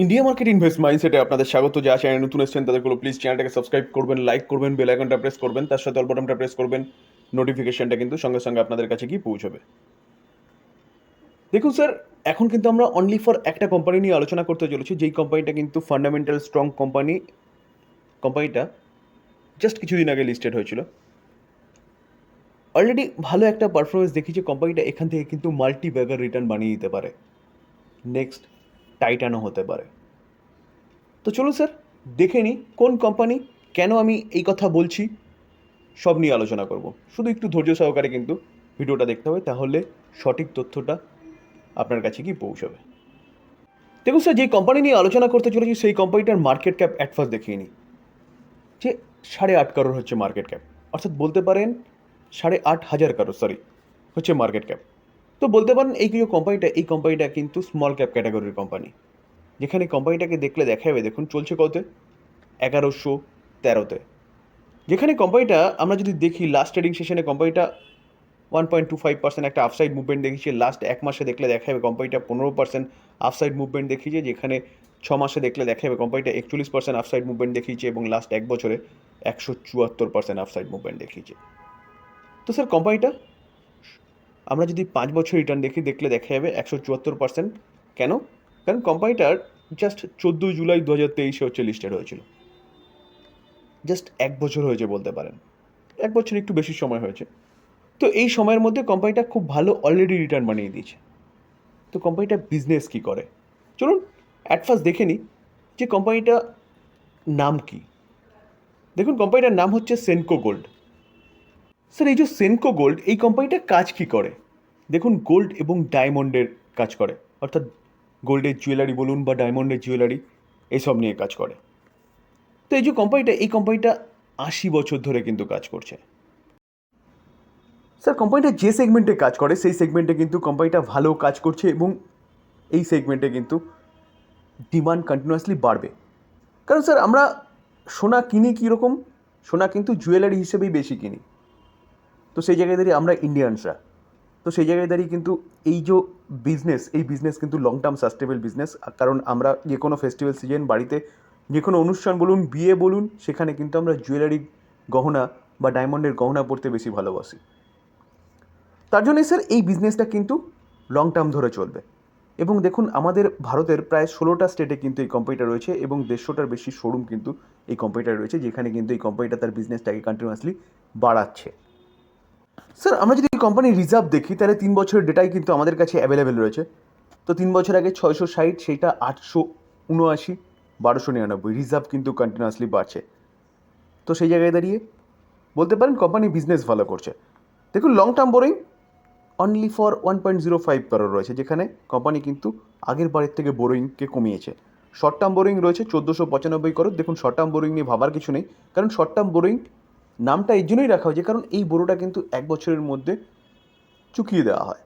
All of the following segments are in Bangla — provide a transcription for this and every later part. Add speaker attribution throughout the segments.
Speaker 1: ইন্ডিয়া মার্কেট ইনভেস্ট মাইন্ডসেটে আপনাদের স্বাগত। যা চ্যানেল নতুন এসেছেন তাদেরগুলো প্লিজ চ্যানেলটাকে সাবস্ক্রাইব করবেন, লাইক করবেন, বেল আইকনটা প্রেস করবেন, তার সাথে অল বাটনটা প্রেস করবেন। নোটিফিকেশনটা কিন্তু সঙ্গে সঙ্গে আপনাদের কাছে গিয়ে পৌঁছবে। দেখুন স্যার, এখন কিন্তু আমরা অনলি ফর একটা কোম্পানি নিয়ে আলোচনা করতে চলেছি, যেই কোম্পানিটা কিন্তু ফান্ডামেন্টাল স্ট্রং কোম্পানি। কোম্পানিটা জাস্ট কিছুদিন আগে লিস্টেড হয়েছিল, অলরেডি ভালো একটা পারফরমেন্স দেখিয়েছে। কোম্পানিটা এখান থেকে কিন্তু মাল্টি ব্যাগার রিটার্ন বানিয়ে দিতে পারে, নেক্সট টাইটানও হতে পারে। তো চলুন স্যার দেখে নিই কোন কোম্পানি, কেন আমি এই কথা বলছি, সব নিয়ে আলোচনা করব। শুধু একটু ধৈর্য সহকারে কিন্তু ভিডিওটা দেখতে হবে, তাহলে সঠিক তথ্যটা আপনার কাছে কি পৌঁছবে। দেখুন স্যার, যে কোম্পানি নিয়ে আলোচনা করতে চলেছি সেই কোম্পানিটার মার্কেট ক্যাপ অ্যাট ফার্স্ট দেখিয়ে নিই, যে 8.5 কারোর হচ্ছে মার্কেট ক্যাপ, অর্থাৎ বলতে পারেন 8,500 কারোর, সরি, হচ্ছে মার্কেট ক্যাপ। তো বলতে পারেন এই কোম্পানিটা কিন্তু স্মল ক্যাপ ক্যাটাগরির কোম্পানি, যেখানে কোম্পানিটাকে দেখলে দেখা যাবে, দেখুন চলছে কতে, 1113-তে। যেখানে কোম্পানিটা আমরা যদি দেখি লাস্ট ট্রেডিং সেশনে কোম্পানিটা 1.25% একটা আফসাইড মুভমেন্ট দেখিয়েছে। লাস্ট এক মাসে দেখলে দেখা যাবে কোম্পানিটা 15% আফসাইড মুভমেন্ট দেখিয়েছে, যেখানে 6 মাসে দেখলে দেখা যাবে কোম্পানিটা 41% আফসাইড মুভমেন্ট দেখিয়েছে, এবং লাস্ট এক বছরে 174% আফসাইড মুভমেন্ট দেখিয়েছে। তো স্যার কোম্পানিটা আমরা যদি 5 বছর রিটার্ন দেখলে দেখা যাবে 174%। কেন? কারণ কোম্পানিটার জাস্ট 14 জুলাই 2023 হচ্ছে লিস্টেড হয়েছিল, জাস্ট এক বছর হয়েছে বলতে পারেন, এক বছর একটু বেশি সময় হয়েছে। তো এই সময়ের মধ্যে কোম্পানিটা খুব ভালো অলরেডি রিটার্ন বানিয়ে দিয়েছে। তো কোম্পানিটা বিজনেস কী করে, চলুন অ্যাট ফার্স্ট দেখে নিই যে কোম্পানিটা নাম কি। দেখুন কোম্পানিটার নাম হচ্ছে সেনকো গোল্ড। স্যার, এই যে সেনকো গোল্ড, এই কোম্পানিটা কাজ কি করে? দেখুন, গোল্ড এবং ডায়মন্ডের কাজ করে, অর্থাৎ গোল্ডের জুয়েলারি বলুন বা ডায়মন্ডের জুয়েলারি, এইসব নিয়ে কাজ করে। তো এই কোম্পানিটা 80 বছর ধরে কিন্তু কাজ করছে। স্যার, কোম্পানিটা যে সেগমেন্টে কাজ করে সেই সেগমেন্টে কিন্তু কোম্পানিটা ভালো কাজ করছে, এবং এই সেগমেন্টে কিন্তু ডিমান্ড কন্টিনিউয়াসলি বাড়বে। কারণ স্যার, আমরা সোনা কিনি কীরকম, সোনা কিন্তু জুয়েলারি হিসেবেই বেশি কিনি। তো সেই জায়গায় দাঁড়িয়ে আমরা ইন্ডিয়ানসরা, তো সেই জায়গায় দাঁড়িয়ে কিন্তু এই বিজনেস কিন্তু লং টার্ম সাস্টেনেবল বিজনেস। কারণ আমরা যে কোনো ফেস্টিভ্যাল সিজন, বাড়িতে যে কোনো অনুষ্ঠান বলুন, বিয়ে বলুন, সেখানে কিন্তু আমরা জুয়েলারি গহনা বা ডায়মন্ডের গহনা পরতে বেশি ভালোবাসি। তার জন্যই স্যার এই বিজনেসটা কিন্তু লং টার্ম ধরে চলবে। এবং দেখুন, আমাদের ভারতের প্রায় 16টা স্টেটে কিন্তু এই কোম্পানিটা রয়েছে, এবং 150টার বেশি শোরুম কিন্তু এই কোম্পানিটা রয়েছে, যেখানে কিন্তু এই কোম্পানিটা তার বিজনেসটাকে কন্টিনিউয়াসলি বাড়াচ্ছে। স্যার, আমরা যদি কোম্পানির রিজার্ভ দেখি, তাহলে 3 বছরের ডেটাই কিন্তু আমাদের কাছে অ্যাভেলেবেল রয়েছে। তো 3 বছর আগে 660, সেইটা 879, 1299, রিজার্ভ কিন্তু কন্টিনিউয়াসলি বাড়ছে। তো সেই জায়গায় দাঁড়িয়ে বলতে পারেন কোম্পানি বিজনেস ভালো করছে। দেখুন, long term boring only for 1.05 crore রয়েছে, যেখানে কোম্পানি কিন্তু আগের বারের থেকে বোরিংকে কমিয়েছে। শর্ট টার্ম বোরিং রয়েছে 1495 করোড়। দেখুন, শর্ট টার্ম বোরিং নিয়ে ভাবার কিছু নেই, কারণ শর্ট টার্ম বোরিং নামটা এই জন্যই রাখা হয়েছে, কারণ এই বোরোটা কিন্তু এক বছরের মধ্যে চুকিয়ে দেওয়া হয়।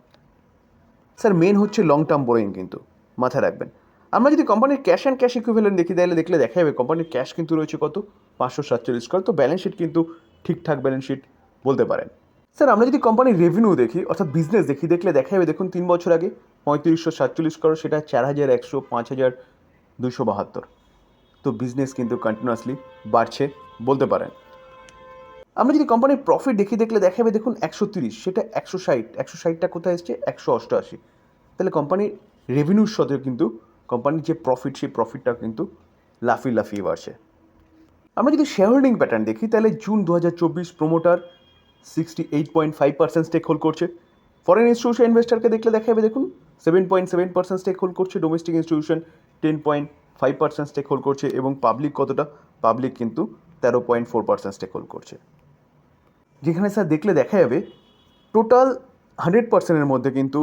Speaker 1: স্যার, মেন হচ্ছে লং টার্ম বোরিং, কিন্তু মাথায় রাখবেন। আমরা যদি কোম্পানির ক্যাশ অ্যান্ড ক্যাশ ইকুইভ্যালেন্ট দেখলে দেখা যাবে কোম্পানির ক্যাশ কিন্তু রয়েছে কত, 547 করোড়। তো ব্যালেন্স শিট কিন্তু ঠিকঠাক ব্যালেন্স শিট বলতে পারেন। স্যার, আমরা যদি কোম্পানির রেভিনিউ দেখি, অর্থাৎ বিজনেস দেখলে দেখা যাবে, দেখুন 3 বছর আগে 3547 করোড়, সেটা 4100, 5272। তো বিজনেস কিন্তু কন্টিনিউয়াসলি বাড়ছে বলতে পারেন। আমরা যদি কোম্পানির প্রফিট দেখলে দেখা যাবে, দেখুন 130, সেটা 160, 160টা কোথায় এসছে, 188। তাহলে কোম্পানির রেভিনিউর সাথে কিন্তু কোম্পানির যে প্রফিট, সেই প্রফিটটা কিন্তু লাফিয়ে বাড়ছে। আমরা যদি শেয়ার হোল্ডিং প্যাটার্ন দেখি, তাহলে জুন 2024 প্রোমোটার 68.5% স্টেক হোল্ড করছে। ফরেন ইনস্টিটিউশন ইনভেস্টারকে দেখলে দেখা যাবে, দেখুন 7.7% স্টেক হোল্ড করছে। ডোমেস্টিক ইনস্টিটিউশন 10.5% স্টেক হোল্ড করছে, এবং পাবলিক কতটা, পাবলিক কিন্তু 13.4% স্টেক হোল্ড করছে। যেখানে স্যার দেখলে দেখা যাবে টোটাল 100%-এর মধ্যে কিন্তু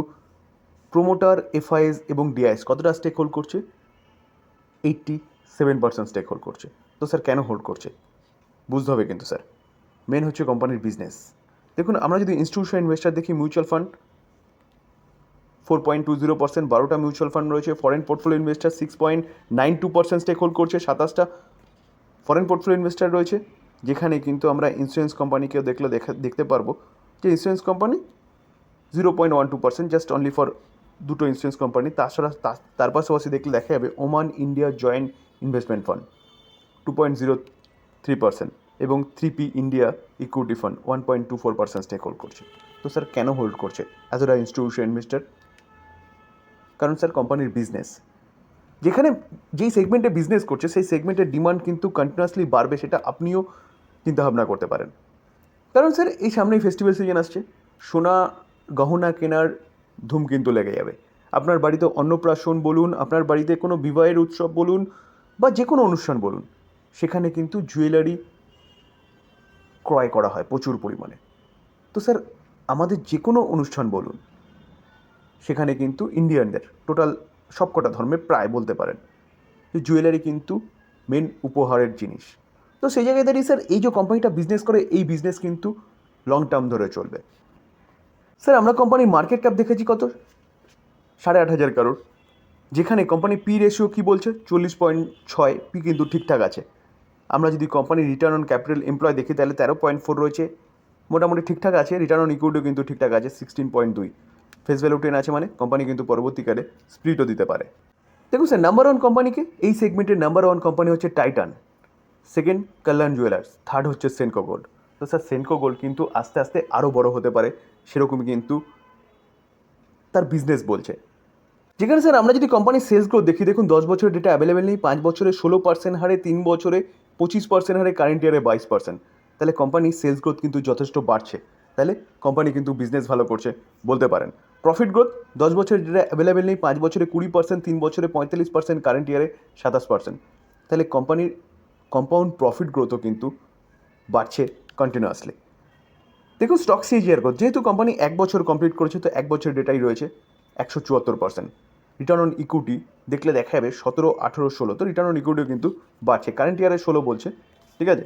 Speaker 1: প্রোমোটার, এফআইএস এবং ডিআইএস কতটা স্টেক হোল্ড করছে, 87% স্টেক হোল্ড করছে। তো স্যার কেন হোল্ড করছে বুঝতে হবে কিন্তু স্যার, মেন হচ্ছে কোম্পানির বিজনেস। দেখুন, আমরা যদি ইনস্টিটিউশন ইনভেস্টার দেখি, মিউচুয়াল ফান্ড 4.20%, 12টা মিউচুয়াল ফান্ড রয়েছে। Foreign portfolio investor 6.92% stake hold করছে, 27টা ফরেন পোর্টফোলিও ইনভেস্টার রয়েছে। যেখানে কিন্তু আমরা ইন্স্যুরেন্স কোম্পানিকেও দেখতে পারবো যে insurance company 0.12%, just only for দুটো ইন্স্যুরেন্স কোম্পানি, তাছাড়া তার পাশাপাশি দেখলে দেখা যাবে Oman India joint investment fund 2.03% এবং 3P India equity fund 1.24% stake hold করছে। তো স্যার কেন হোল্ড করছে এতটা ইনস্টিটিউশন ইনভেস্টার? কারণ স্যার কোম্পানির বিজনেস, যেখানে যেই সেগমেন্টে বিজনেস করছে সেই সেগমেন্টের ডিমান্ড কিন্তু কন্টিনিউয়াসলি বাড়বে, সেটা আপনিও চিন্তাভাবনা করতে পারেন। কারণ স্যার এই সামনেই ফেস্টিভ্যাল সিজন আসছে, সোনা গহনা কেনার ধুম কিন্তু লেগে যাবে। আপনার বাড়িতে অন্নপ্রাশন বলুন, আপনার বাড়িতে কোনো বিবাহের উৎসব বলুন বা যে কোনো অনুষ্ঠান বলুন, সেখানে কিন্তু জুয়েলারি ক্রয় করা হয় প্রচুর পরিমাণে। তো স্যার আমাদের যে কোনো অনুষ্ঠান বলুন, সেখানে কিন্তু ইন্ডিয়ানদের টোটাল সবকটা ধর্মের প্রায় বলতে পারেন যে জুয়েলারি কিন্তু মেন উপহারের জিনিস। তো সেই জায়গায় দাঁড়িয়ে স্যার এই যে কোম্পানিটা বিজনেস করে, এই বিজনেস কিন্তু লং টার্ম ধরে চলবে। স্যার আমরা কোম্পানির মার্কেট ক্যাপ দেখেছি কত, 8.5 crore, যেখানে কোম্পানি পি রেশিও কী বলছে 40.6, পি কিন্তু ঠিকঠাক আছে। আমরা যদি কোম্পানির রিটার্ন অন ক্যাপিটাল এমপ্লয় দেখি তাহলে 13.4 রয়েছে, মোটামুটি ঠিকঠাক আছে। রিটার্ন অন ইকুইটিও কিন্তু ঠিকঠাক আছে 16.2, ফেস ভ্যালু 10 আছে, মানে কোম্পানি কিন্তু পরবর্তীকালে স্প্লিটও দিতে পারে। দেখুন স্যার নাম্বার ওয়ান কোম্পানিকে, এই সেগমেন্টের নাম্বার ওয়ান কোম্পানি হচ্ছে টাইটান, সেকেন্ড কল্যাণ জুয়েলার্স, থার্ড হচ্ছে সেনকো গোল্ড। তো স্যার সেনকো গোল্ড কিন্তু আস্তে আস্তে আরও বড় হতে পারে, সেরকমই কিন্তু তার বিজনেস বলছে। যেখানে স্যার আমরা যদি কোম্পানির সেলস গ্রোথ দেখি, দেখুন 10 বছরের ডেটা অ্যাভেলেবেল নেই, 5 বছরে 16% হারে, 3 বছরে 25% হারে, কারেন্ট ইয়ারে 22%। তাহলে কোম্পানির সেলস গ্রোথ কিন্তু যথেষ্ট বাড়ছে, তাহলে কোম্পানি কিন্তু বিজনেস ভালো করছে বলতে পারেন। প্রফিট গ্রোথ 10 বছরের ডেটা অ্যাভেলেবেল নেই, 5 বছরে 20%, 3 বছরে 45%, কারেন্ট ইয়ারে 27%। তাহলে কোম্পানির কম্পাউন্ড প্রফিট গ্রোথও কিন্তু বাড়ছে কন্টিনিউয়াসলি। দেখুন স্টক সিজিআর গ্রোথ, যেহেতু কোম্পানি 1 বছর কমপ্লিট করেছে, তো 1 বছর ডেটাই রয়েছে 174%। রিটার্ন অন ইকুইটি দেখলে দেখা যাবে 17, 18, 16, তো রিটার্ন অন ইকুইটিও কিন্তু বাড়ছে, কারেন্ট ইয়ারে 16 বলছে, ঠিক আছে।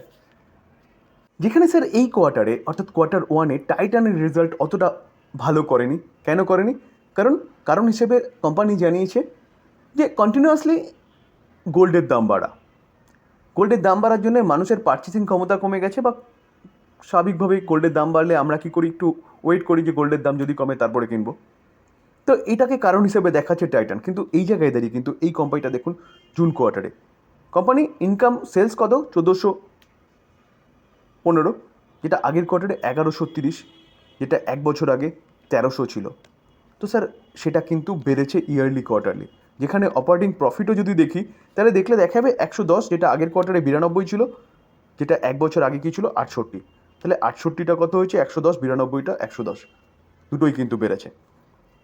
Speaker 1: যেখানে স্যার এই কোয়ার্টারে অর্থাৎ Q1-এ টাইটানের রেজাল্ট অতটা ভালো করেনি। কেন করেনি? কারণ হিসেবে কোম্পানি জানিয়েছে যে কন্টিনিউয়াসলি গোল্ডের দাম বাড়ার জন্য মানুষের পারচেসিং ক্ষমতা কমে গেছে, বা স্বাভাবিকভাবেই গোল্ডের দাম বাড়লে আমরা কী করি, একটু ওয়েট করি যে গোল্ডের দাম যদি কমে তারপরে কিনবো। তো এটাকে কারণ হিসেবে দেখাচ্ছে টাইটান। কিন্তু এই জায়গায় দাঁড়িয়ে কিন্তু এই কোম্পানিটা দেখুন জুন কোয়ার্টারে কোম্পানি ইনকাম সেলস কত 1415, যেটা আগের কোয়ার্টারে 1130, যেটা 1 বছর আগে 1300 ছিল। তো স্যার সেটা কিন্তু বেড়েছে ইয়ারলি কোয়ার্টারলি। যেখানে অপারেটিং প্রফিটও যদি দেখি তাহলে দেখলে দেখা যাবে 110, যেটা আগের কোয়ার্টারে 92 ছিল, যেটা 1 বছর আগে কী ছিল 68। তাহলে 68টা কত হয়েছে 110, 92টা 110, দুটোই কিন্তু বেড়েছে।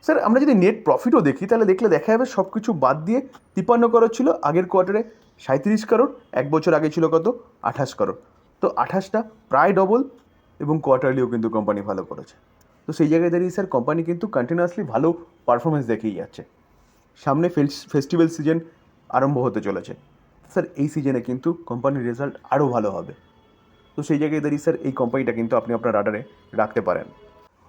Speaker 1: স্যার আমরা যদি নেট প্রফিটও দেখি তাহলে দেখলে দেখা যাবে সব কিছু বাদ দিয়ে 53 crore ছিল, আগের কোয়ার্টারে 37 crore, 1 বছর আগে ছিল কত 28 crore। তো 28টা প্রায় ডবল, এবং কোয়ার্টারলিও কিন্তু কোম্পানি ভালো করেছে। তো সেই জায়গায় দাঁড়িয়ে স্যার কোম্পানি কিন্তু কন্টিনিউয়াসলি ভালো পারফরমেন্স দেখিয়ে যাচ্ছে। সামনে ফেস্টিভ্যাল সিজন আরম্ভ হতে চলেছে, স্যার এই সিজনে কিন্তু কোম্পানির রেজাল্ট আরও ভালো হবে। তো সেই জায়গায় দাঁড়িয়ে স্যার এই কোম্পানিটা কিন্তু আপনি আপনার রাডারে রাখতে পারেন।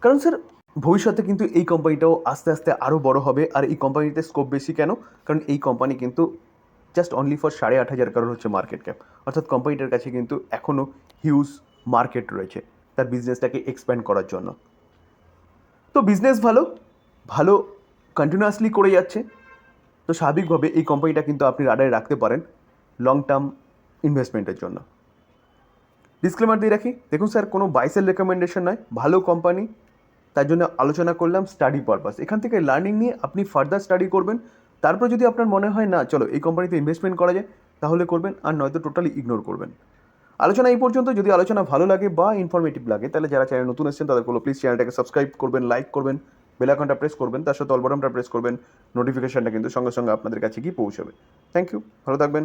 Speaker 1: কারণ স্যার ভবিষ্যতে কিন্তু এই কোম্পানিটাও আস্তে আস্তে আরও বড় হবে। আর এই কোম্পানিতে স্কোপ বেশি কেন? কারণ এই কোম্পানি কিন্তু জাস্ট অনলি ফর 8.5 crore হচ্ছে মার্কেট ক্যাপ, অর্থাৎ কোম্পানিটার কাছে কিন্তু এখনও হিউজ মার্কেট রয়েছে তার বিজনেসটাকে এক্সপ্যান্ড করার জন্য। তো বিজনেস ভালো কন্টিনিউয়াসলি করে যাচ্ছে, তো স্বাভাবিকভাবে এই কোম্পানিটা কিন্তু আপনি রাডারে রাখতে পারেন লং টার্ম ইনভেস্টমেন্টের জন্য। ডিসক্লেমার দিয়ে রাখি, দেখুন স্যার কোনো বাইসেল রেকমেন্ডেশন নয়, ভালো কোম্পানি তার জন্য আলোচনা করলাম, স্টাডি পারপাস। এখান থেকে লার্নিং নিয়ে আপনি ফার্দার স্টাডি করবেন, তারপর যদি আপনার মনে হয় না চলো এই কোম্পানিতে ইনভেস্টমেন্ট করা যায় তাহলে করবেন, আর নয়তো টোটালি ইগনোর করবেন। আলোচনা এই পর্যন্ত। যদি আলোচনা ভালো লাগে বা ইনফরমেটিভ লাগে তাহলে যারা চ্যানেল নতুন এসেছেন তাদের বলো প্লিজ চ্যানেলটাকে সাবস্ক্রাইব করবেন, লাইক করবেন, বেল আইকনটা প্রেস করবেন, তার সাথে অল বাটনটা প্রেস করবেন, নোটিফিকেশনটা কিন্তু সঙ্গে সঙ্গে আপনাদের কাছে গিয়ে পৌঁছাবে। থ্যাংক ইউ, ভালো থাকবেন।